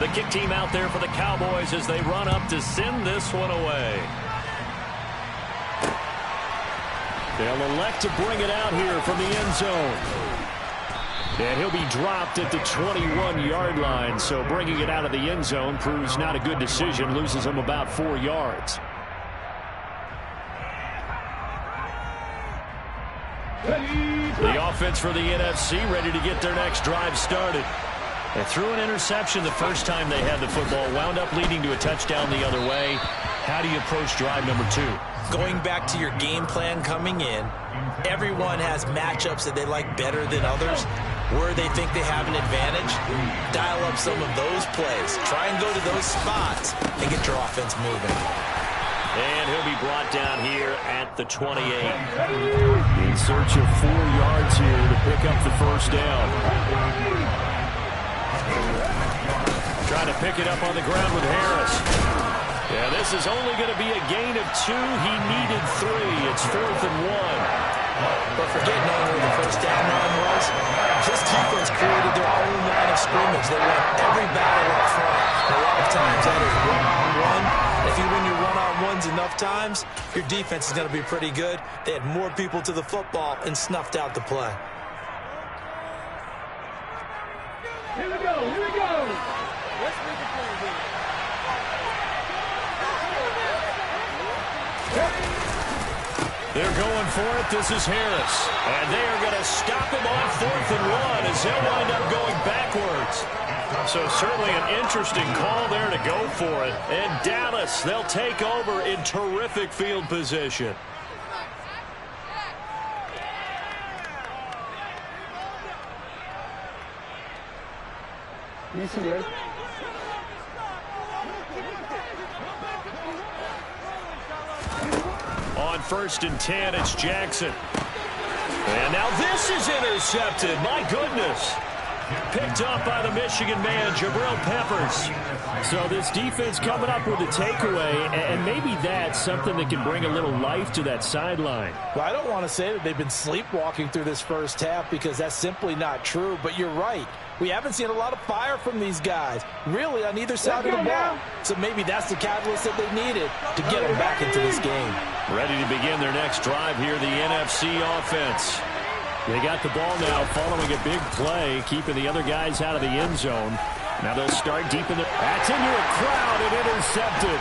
The kick team out there for the Cowboys as they run up to send this one away. They'll elect to bring it out here from the end zone. And he'll be dropped at the 21-yard line, so bringing it out of the end zone proves not a good decision, loses him about 4 yards. The offense for the NFC ready to get their next drive started. They threw an interception the first time they had the football, wound up leading to a touchdown the other way. How do you approach drive number 2? Going back to your game plan coming in, everyone has matchups that they like better than others. Where they think they have an advantage, dial up some of those plays. Try and go to those spots and get your offense moving. And he'll be brought down here at the 28. In search of 4 yards here to pick up the first down. Trying to pick it up on the ground with Harris. Yeah, this is only going to be a gain of 2. He needed 3. It's 4th and 1. But forget knowing where the first down line was. This defense created their own line of scrimmage. They won every battle up front. A lot of times that is one-on-one. If you win your one-on-ones enough times, your defense is going to be pretty good. They had more people to the football and snuffed out the play. Here we go. Let's make a play here. They're going for it. This is Harris. And they are going to stop him on 4th and 1 as he'll wind up going backwards. So certainly an interesting call there to go for it. And Dallas, they'll take over in terrific field position. Listen here. On 1st and 10, it's Jackson. And now this is intercepted. My goodness. Picked up by the Michigan man, Jabril Peppers. So this defense coming up with a takeaway, and maybe that's something that can bring a little life to that sideline. Well, I don't want to say that they've been sleepwalking through this first half because that's simply not true, but you're right. We haven't seen a lot of fire from these guys, really, on either side of the ball. So maybe that's the catalyst that they needed to get them back into this game. Ready to begin their next drive here, the NFC offense. They got the ball now following a big play, keeping the other guys out of the end zone. Now they'll start deep in the... That's into a crowd and intercepted.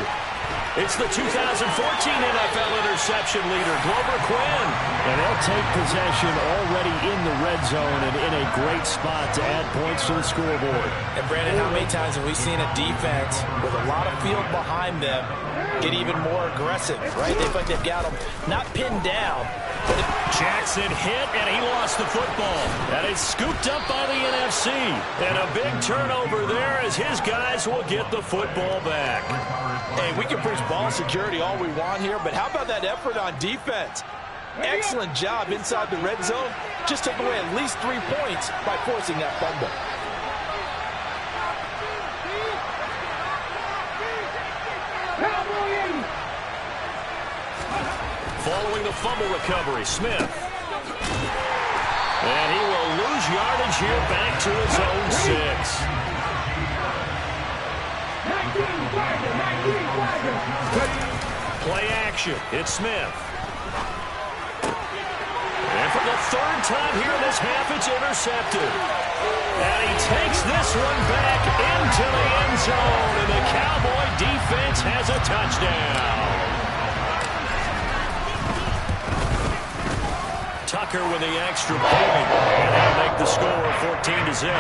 It's the 2014 NFL interception leader, Glover Quinn. And they'll take possession already in the red zone and in a great spot to add points to the scoreboard. And Brandon, how many times have we seen a defense with a lot of field behind them get even more aggressive, right? They feel like they've got them not pinned down. Jackson hit, and he lost the football. And it's scooped up by the NFC. And a big turnover there as his guys will get the football back. Hey, we can preach ball security all we want here, but how about that effort on defense? Excellent job inside the red zone. Just took away at least 3 points by forcing that fumble. Following the fumble recovery, Smith. And he will lose yardage here back to his own 6. Play action. It's Smith. And for the 3rd time here in this half, it's intercepted. And he takes this one back into the end zone. And the Cowboy defense has a touchdown. Tucker with the extra point. And that'll make the score 14-0.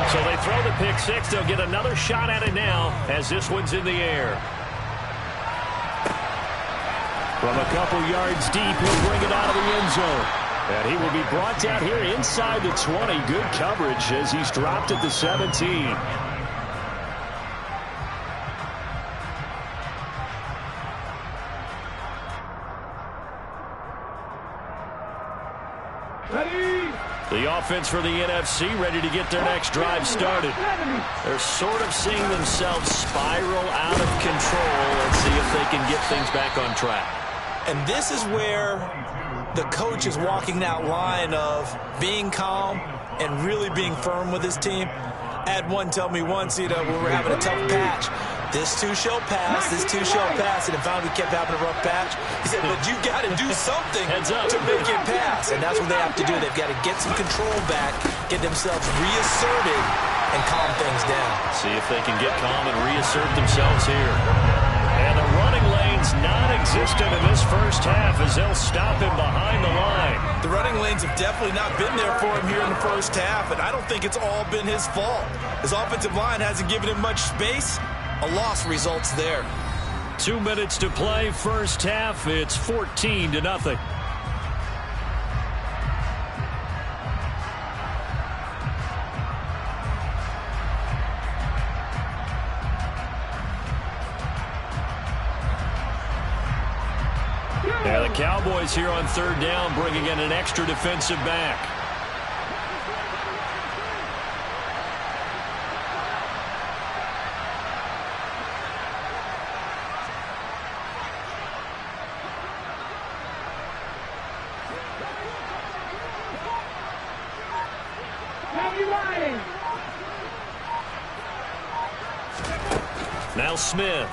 So they throw the pick 6. They'll get another shot at it now as this one's in the air. From a couple yards deep, he'll bring it out of the end zone. And he will be brought down here inside the 20. Good coverage as he's dropped at the 17. The offense for the NFC ready to get their next drive started. They're sort of seeing themselves spiral out of control and see if they can get things back on track. And this is where the coach is walking that line of being calm and really being firm with his team. I had one tell me once, when we're having a tough patch, this too shall pass, this too shall pass, and if finally we kept having a rough patch, he said, but you got to do something to make it pass, and that's what they have to do. They've got to get some control back, get themselves reasserted, and calm things down. See if they can get calm and reassert themselves here. And the running lane's non-existent in this first half as they'll stop him behind the line. The running lanes have definitely not been there for him here in the first half, and I don't think it's all been his fault. His offensive line hasn't given him much space. A loss results there. 2 minutes to play, first half. It's 14-0. Yeah, the Cowboys here on third down, bringing in an extra defensive back. Now Smith.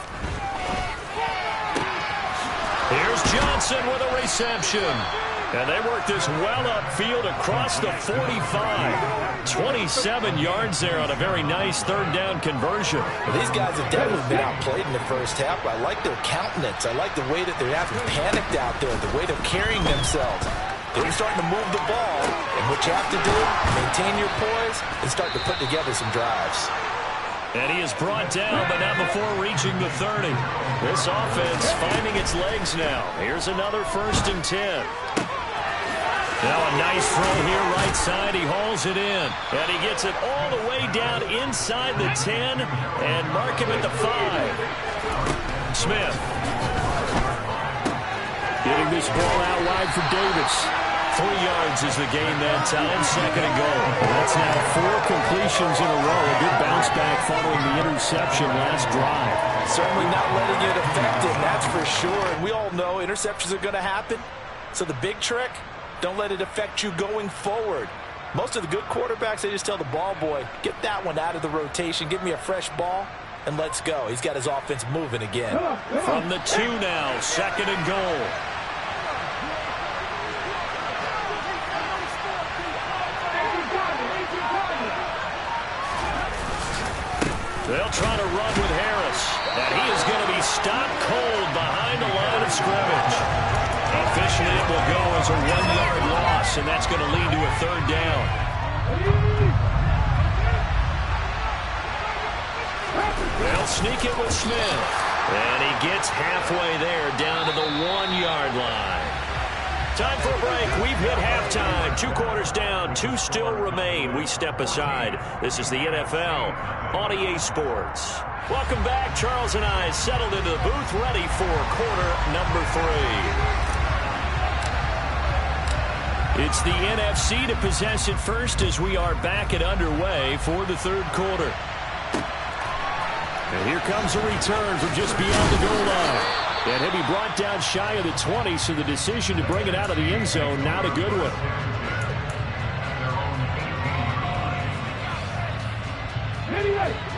Here's Johnson with a reception. And they work this well upfield across the 45. 27 yards there on a very nice third down conversion. Well, these guys have definitely been outplayed in the first half. I like their countenance. I like the way that they're having panicked out there, the way they're carrying themselves. They're starting to move the ball. And what you have to do, maintain your poise and start to put together some drives. And he is brought down, but not before reaching the 30. This offense finding its legs now. Here's another 1st and 10. Now a nice throw here right side. He hauls it in. And he gets it all the way down inside the 10 and mark him at the 5. Smith. Getting this ball out wide for Davis. 3 yards is the gain that time, 2nd and goal. That's now 4 completions in a row. A good bounce back following the interception last drive. Certainly not letting it affect him, that's for sure. And we all know interceptions are going to happen. So the big trick, don't let it affect you going forward. Most of the good quarterbacks, they just tell the ball boy, get that one out of the rotation, give me a fresh ball, and let's go. He's got his offense moving again. From the 2 now, 2nd and goal. They'll try to run with Harris, and he is going to be stopped cold behind the line of scrimmage. Officially, it will go as a 1-yard loss, and that's going to lead to a 3rd down. They'll sneak it with Smith, and he gets halfway there down to the 1-yard line. Time for a break. We've hit halftime. 2 quarters down. 2 still remain. We step aside. This is the NFL on EA Sports. Welcome back. Charles and I settled into the booth, ready for quarter number 3. It's the NFC to possess it first as we are back and underway for the 3rd quarter. And here comes a return from just beyond the goal line. And he'll be brought down shy of the 20, so the decision to bring it out of the end zone, not a good one.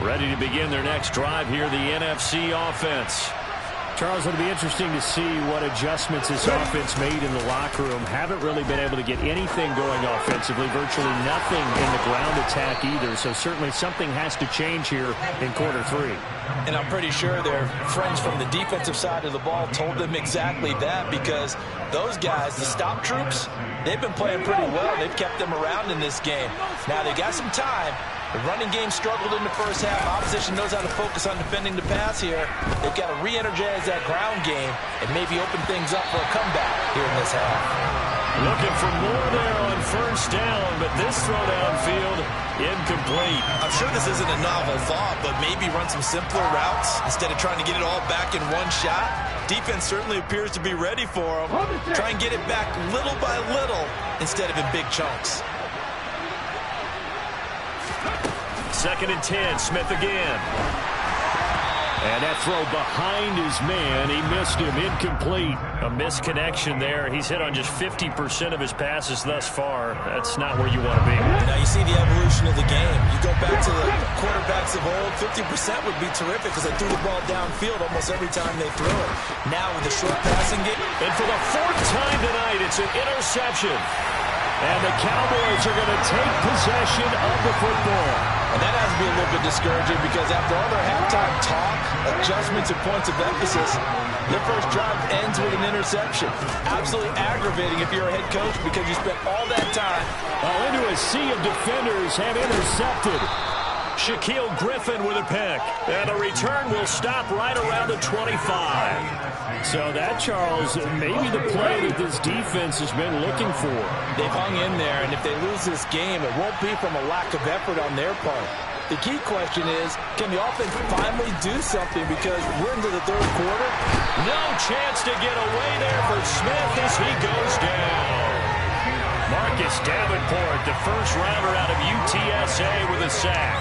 Ready to begin their next drive here, the NFC offense. Charles, it'll be interesting to see what adjustments this offense made in the locker room. Haven't really been able to get anything going offensively, virtually nothing in the ground attack either. So certainly something has to change here in quarter 3. And I'm pretty sure their friends from the defensive side of the ball told them exactly that, because those guys, the stop troops, they've been playing pretty well. They've kept them around in this game. Now they got some time. The running game struggled in the first half. Opposition knows how to focus on defending the pass here. They've got to re-energize that ground game and maybe open things up for a comeback here in this half. Looking for more there on 1st down, but this throw downfield incomplete. I'm sure this isn't a novel thought, but maybe run some simpler routes instead of trying to get it all back in one shot. Defense certainly appears to be ready for them. Try and get it back little by little instead of in big chunks. 2nd and 10, Smith again. And that throw behind his man, he missed him, incomplete. A misconnection there. He's hit on just 50% of his passes thus far. That's not where you want to be. Now you see the evolution of the game. You go back to the quarterbacks of old, 50% would be terrific because they threw the ball downfield almost every time they threw it. Now with the short passing game. And for the fourth time tonight, it's an interception. And the Cowboys are going to take possession of the football. And that has to be a little bit discouraging because after all their halftime talk, adjustments, and points of emphasis, their first drive ends with an interception. Absolutely aggravating if you're a head coach because you spent all that time. Into a sea of defenders have intercepted. Shaquille Griffin with a pick. And the return will stop right around the 25. So that, Charles, maybe the play that this defense has been looking for. They've hung in there, and if they lose this game, it won't be from a lack of effort on their part. The key question is, can the offense finally do something because we're into the third quarter? No chance to get away there for Smith as he goes down. Marcus Davenport, the first rounder out of UTSA with a sack.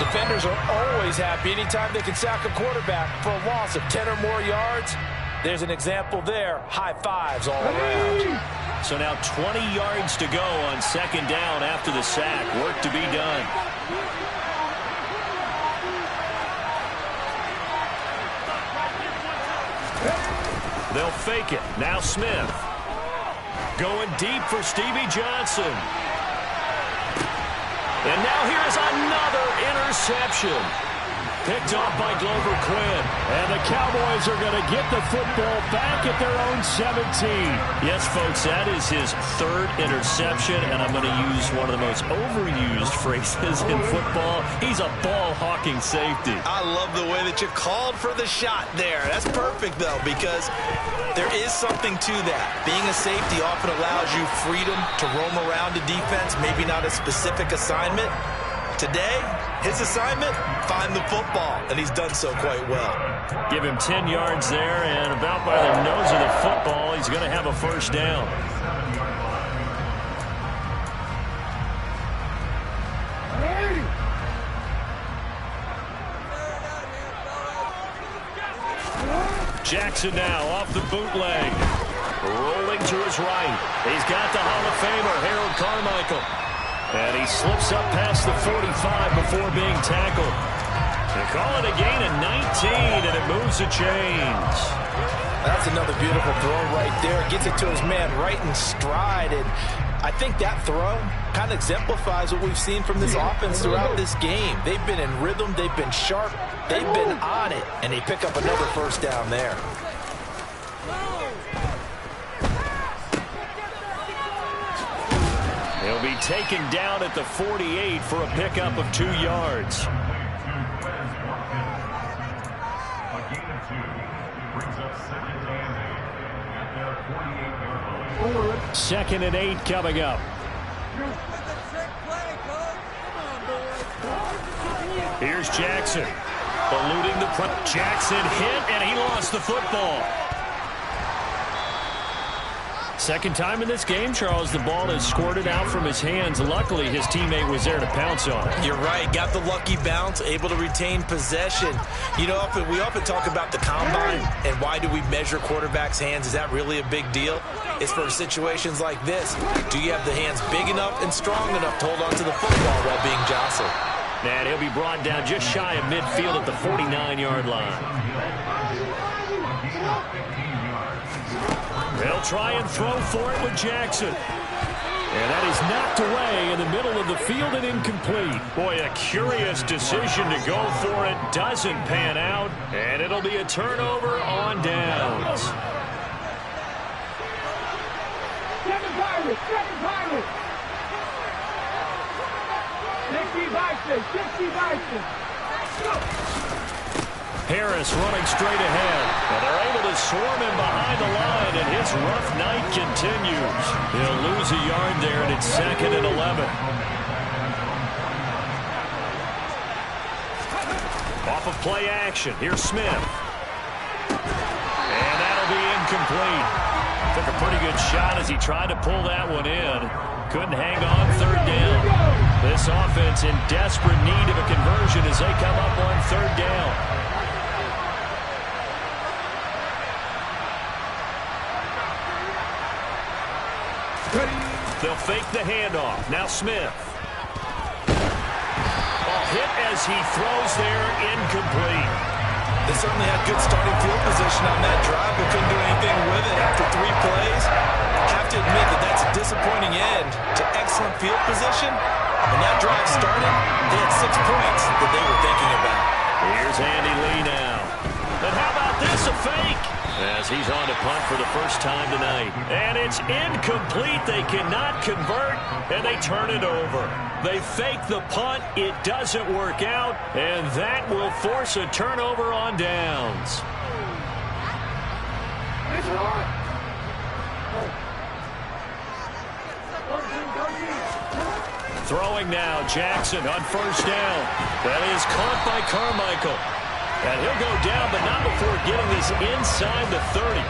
Defenders are always happy anytime they can sack a quarterback for a loss of 10 or more yards. There's an example there. High fives all around. So now 20 yards to go on second down after the sack. Work to be done. They'll fake it. Now Smith. Going deep for Stevie Johnson. And now here's another interception. Picked off by Glover Quinn. And the Cowboys are going to get the football back at their own 17. Yes, folks, that is his third interception, and I'm going to use one of the most overused phrases in football. He's a ball-hawking safety. I love the way that you called for the shot there. That's perfect, though, because there is something to that. Being a safety often allows you freedom to roam around the defense, maybe not a specific assignment. Today, his assignment, find the football, and he's done so quite well. Give him 10 yards there, and about by the nose of the football, he's going to have a first down. Jackson now off the bootleg. Rolling to his right. He's got the Hall of Famer, Harold Carmichael. And he slips up past the 45 before being tackled. They call it a gain of 19, and it moves the chains. That's another beautiful throw right there. Gets it to his man right in stride. And I think that throw kind of exemplifies what we've seen from this offense throughout this game. They've been in rhythm. They've been sharp. They've been on it. And they pick up another first down there. He'll be taken down at the 48 for a pickup of 2 yards. Second and 8 coming up. Here's Jackson. Eluding the front. Jackson hit, and he lost the football. Second time in this game, Charles, the ball has squirted out from his hands. Luckily, his teammate was there to pounce on it. You're right. Got the lucky bounce, able to retain possession. You know, we often talk about the combine and why do we measure quarterbacks' hands. Is that really a big deal? It's for situations like this. Do you have the hands big enough and strong enough to hold on to the football while being jostled? And he'll be brought down just shy of midfield at the 49-yard line. They'll try and throw for it with Jackson. And that is knocked away in the middle of the field and incomplete. Boy, a curious decision to go for it. Doesn't pan out. And it'll be a turnover on downs. Seven Pirates. 60 Bison. 60 Bison. Harris running straight ahead. And they're able to swarm him behind the line, and his rough night continues. He'll lose a yard there, and it's second and 11. Off of play action. Here's Smith. And that'll be incomplete. Took a pretty good shot as he tried to pull that one in. Couldn't hang on third down. This offense in desperate need of a conversion as they come up on third down. They'll fake the handoff. Now Smith. Hit as he throws there, incomplete. They certainly had good starting field position on that drive, but couldn't do anything with it after 3 plays. I have to admit that that's a disappointing end to excellent field position. When that drive started, they had 6 points that they were thinking about. Here's Andy Lee now. And how about this, a fake? As he's on to punt for the first time tonight. And it's incomplete. They cannot convert, and they turn it over. They fake the punt. It doesn't work out, and that will force a turnover on downs. Throwing now, Jackson on first down. That is caught by Carmichael. And he'll go down, but not before getting this inside the 30.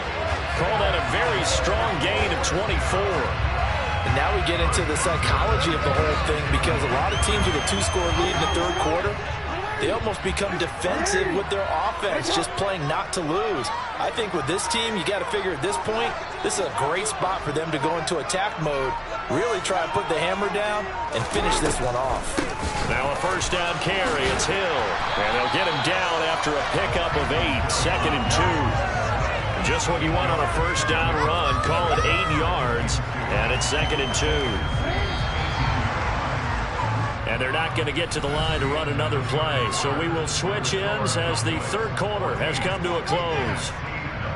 Call that a very strong gain of 24. And now we get into the psychology of the whole thing, because a lot of teams with a 2-score lead in the third quarter, they almost become defensive with their offense, just playing not to lose. I think with this team, you got to figure at this point, this is a great spot for them to go into attack mode, really try and put the hammer down and finish this one off. Now a first down carry. It's Hill. And they'll get him down after a pickup of 8. 2nd and 2. Just what you want on a first down run. Call it 8 yards. And it's 2nd and 2. And they're not going to get to the line to run another play. So we will switch ends as the third quarter has come to a close.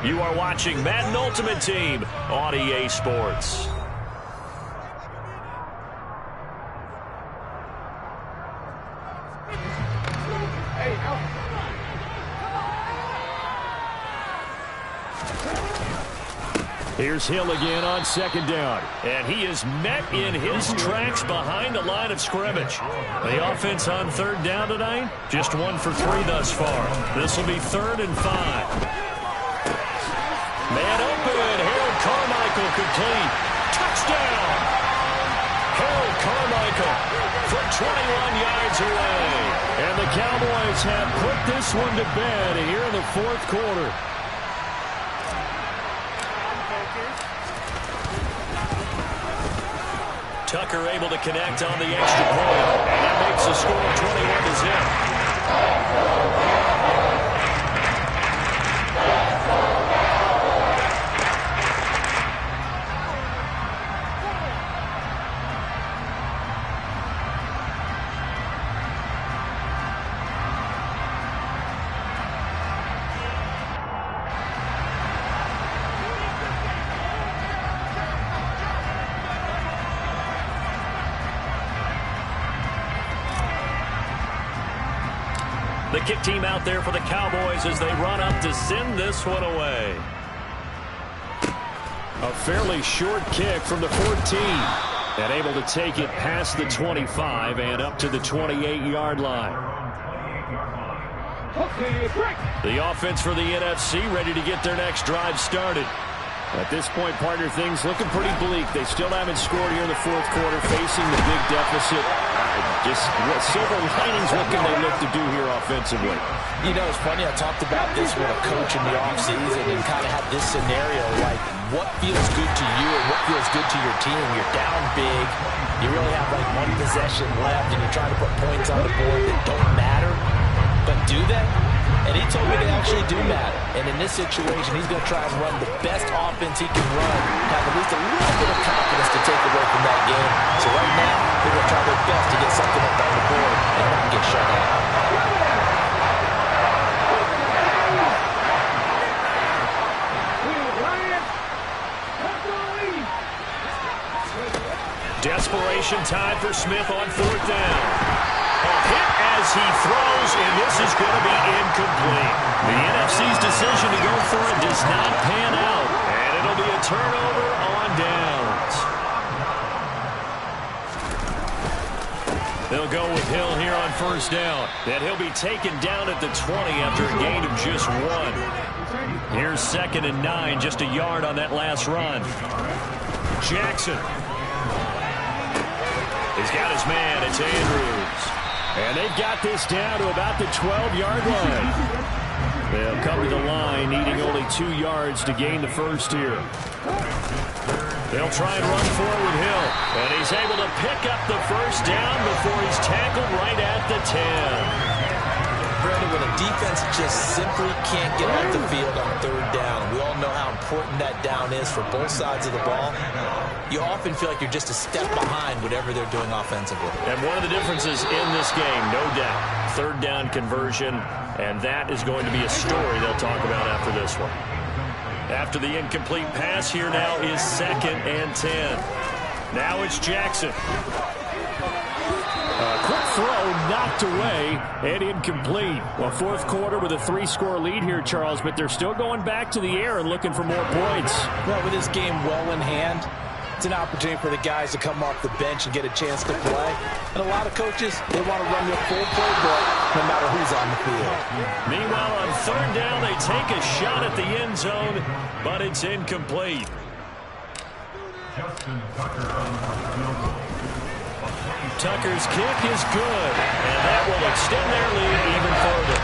You are watching Madden Ultimate Team on EA Sports. Here's Hill again on 2nd down. And he is met in his tracks behind the line of scrimmage. The offense on 3rd down tonight, just 1 for 3 thus far. This will be 3rd and 5. Man open. Harold Carmichael complete. Touchdown. Harold Carmichael from 21 yards away. And the Cowboys have put this one to bed here in the 4th quarter. Tucker able to connect on the extra point. And that makes the score 21-0. The kick team out there for the Cowboys as they run up to send this one away. A fairly short kick from the 14. And able to take it past the 25 and up to the 28-yard line. The offense for the NFC ready to get their next drive started. At this point, partner, things looking pretty bleak. They still haven't scored here in the 4th quarter, facing the big deficit. Just what silver linings, what can they look to do here offensively? You know, it's funny, I talked about this with a coach in the offseason and kind of had this scenario, like what feels good to you and what feels good to your team. You're down big. You really have like 1 possession left, and you're trying to put points on the board that don't matter. But do they? And he told me they actually do matter. And in this situation, he's going to try and run the best offense he can run, have at least a little bit of confidence to take away from that game. So right now, they're going to try their best to get something up on the board and not get shut out. Desperation time for Smith on 4th down. A hit as he throws, and this is going to be incomplete. The NFC's decision to go for it does not pan out, and it'll be a turnover on downs. They'll go with Hill here on 1st down, and he'll be taken down at the 20 after a gain of just 1. Here's 2nd and 9, just a yard on that last run. Jackson. He's got his man. It's Andrews. And they've got this down to about the 12-yard line. They'll come to the line, needing only 2 yards to gain the first here. They'll try and run forward with Hill. And he's able to pick up the first down before he's tackled right at the 10. Brandon, when a defense just simply can't get off the field on third down, we all know how important that down is for both sides of the ball. You often feel like you're just a step behind whatever they're doing offensively. And one of the differences in this game, no doubt, third down conversion, and that is going to be a story they'll talk about after this one. After the incomplete pass, here now is 2nd and 10. Now it's Jackson. Quick throw knocked away and incomplete. Well, fourth quarter with a 3-score lead here, Charles, but they're still going back to the air and looking for more points. Well, with this game well in hand, it's an opportunity for the guys to come off the bench and get a chance to play. And a lot of coaches, they want to run their full playbook no matter who's on the field. Meanwhile, on third down, they take a shot at the end zone, but it's incomplete. Tucker's kick is good, and that will extend their lead even further.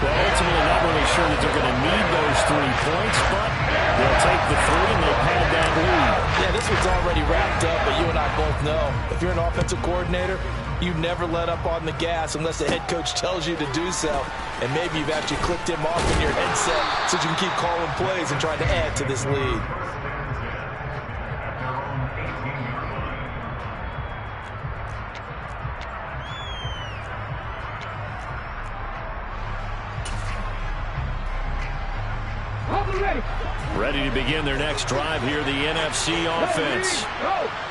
Well, ultimately, not really sure that they're going to need those 3 points, but they'll take the 3 and they'll pad that lead. Yeah, this one's already wrapped up, but you and I both know if you're an offensive coordinator, you never let up on the gas unless the head coach tells you to do so. And maybe you've actually clicked him off in your headset so you can keep calling plays and trying to add to this lead. Ready to begin their next drive here, the NFC offense.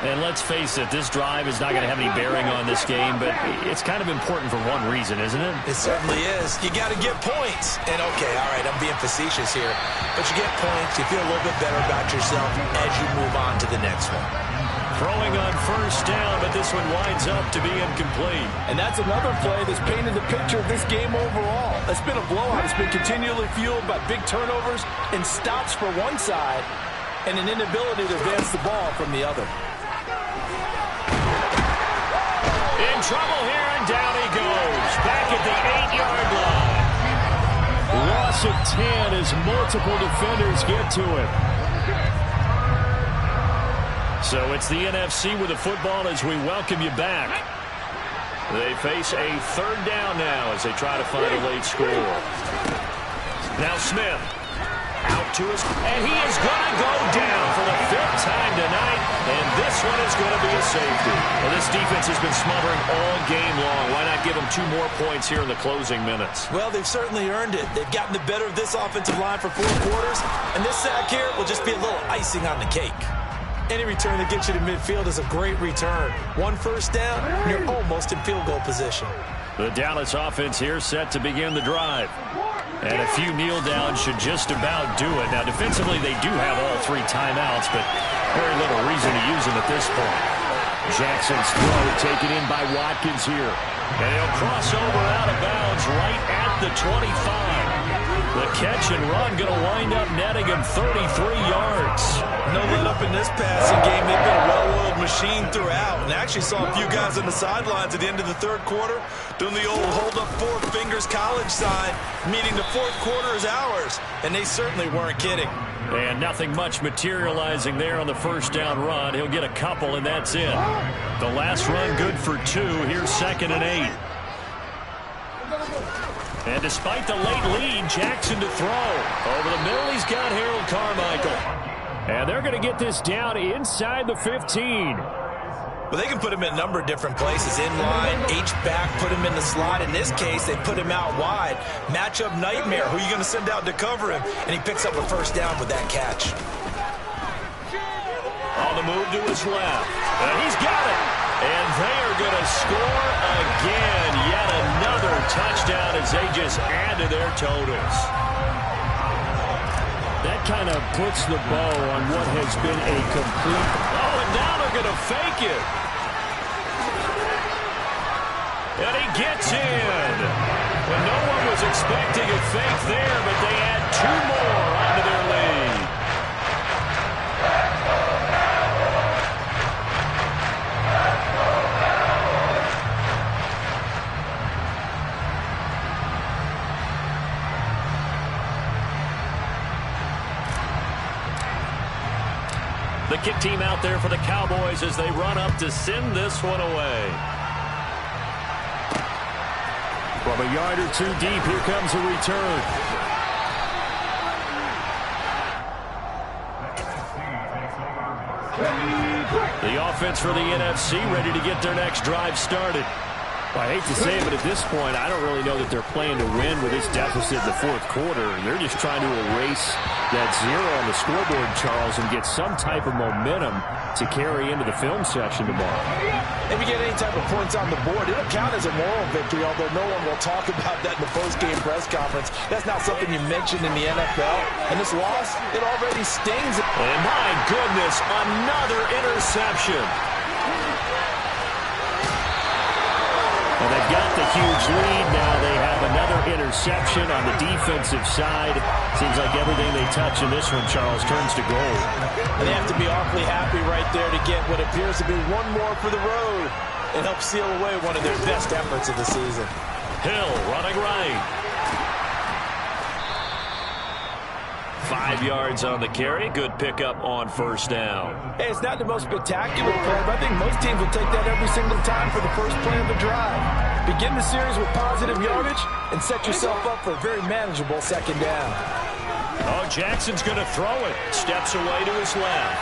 And let's face it, this drive is not going to have any bearing on this game, but it's kind of important for one reason, isn't it? It certainly is. You got to get points. And, okay, all right, I'm being facetious here. But you get points, you feel a little bit better about yourself as you move on to the next one. Throwing on first down, but this one winds up to be incomplete. And that's another play that's painted the picture of this game overall. It's been a blowout. It's been continually fueled by big turnovers and stops for one side and an inability to advance the ball from the other. In trouble here, and down he goes. Back at the 8-yard line. Loss of 10 as multiple defenders get to him. So it's the NFC with the football as we welcome you back. They face a third down now as they try to find a late score. Now Smith out to his, and he is going to go down for the 5th time tonight, and this one is going to be a safety. Well, this defense has been smothering all game long. Why not give them 2 more points here in the closing minutes? Well, they've certainly earned it. They've gotten the better of this offensive line for 4 quarters, and this sack here will just be a little icing on the cake. Any return that gets you to midfield is a great return. 1 first down, you're almost in field goal position. The Dallas offense here set to begin the drive. And a few kneel downs should just about do it. Now, defensively, they do have all 3 timeouts, but very little reason to use them at this point. Jackson's throw taken in by Watkins here. And he'll cross over out of bounds right at the 25. The catch and run going to wind up netting him 33 yards. No let up in this passing game. They've been a well-oiled machine throughout. And I actually saw a few guys on the sidelines at the end of the 3rd quarter doing the old hold up 4 fingers college sign, meaning the 4th quarter is ours. And they certainly weren't kidding. And nothing much materializing there on the first down run. He'll get a couple, and that's it. The last run good for 2. Here's 2nd and 8. And despite the late lead, Jackson to throw. Over the middle, he's got Harold Carmichael. And they're going to get this down inside the 15. Well, they can put him in a number of different places. In line, H-back, put him in the slot. In this case, they put him out wide. Matchup nightmare. Who are you going to send out to cover him? And he picks up a first down with that catch. On the move to his left. And he's got it. And they are going to score again. Yet another touchdown as they just add to their totals. That kind of puts the bow on what has been a complete... Oh, and now they're going to fake it. And he gets in. Well, no one was expecting a fake there, but they add 2 more onto their lead. The kick team out there for the Cowboys as they run up to send this one away. From a yard or two deep, here comes a return. The offense for the NFC ready to get their next drive started. I hate to say it, but at this point, I don't really know that they're playing to win with this deficit in the fourth quarter. They're just trying to erase that zero on the scoreboard, Charles, and get some type of momentum to carry into the film section tomorrow. If you get any type of points on the board, it'll count as a moral victory, although no one will talk about that in the post-game press conference. That's not something you mentioned in the NFL. And this loss, it already stings. And my goodness, another interception. Well, they've got the huge lead now. They have another interception on the defensive side. Seems like everything they touch in this one, Charles, turns to gold. And they have to be awfully happy right there to get what appears to be one more for the road and help seal away one of their best efforts of the season. Hill running right. 5 yards on the carry. Good pickup on first down. Hey, it's not the most spectacular play, but I think most teams will take that every single time for the first play of the drive. Begin the series with positive yardage and set yourself up for a very manageable second down. Oh, Jackson's going to throw it. Steps away to his left.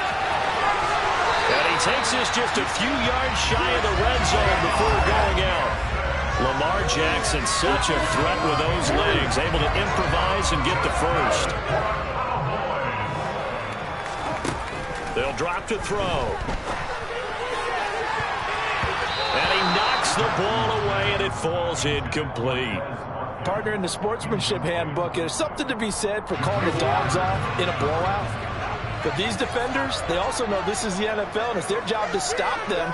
And he takes this just a few yards shy of the red zone before going out. Lamar Jackson, such a threat with those legs, able to improvise and get the first. They'll drop to throw. And he knocks the ball away, and it falls incomplete. Partner, in the sportsmanship handbook, there's something to be said for calling the dogs off in a blowout. But these defenders, they also know this is the NFL, and it's their job to stop them,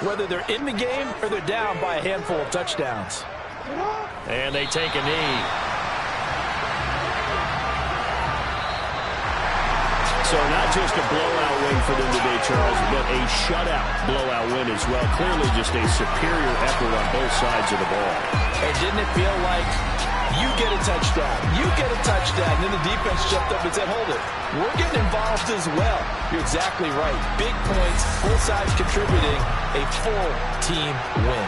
whether they're in the game or they're down by a handful of touchdowns. And they take a knee. So not just a blowout win for them today, Charles, but a shutout blowout win as well. Clearly just a superior effort on both sides of the ball. Hey, didn't it feel like you get a touchdown, you get a touchdown, and then the defense jumped up and said, hold it, we're getting involved as well. You're exactly right. Big points, both sides contributing, a full team win.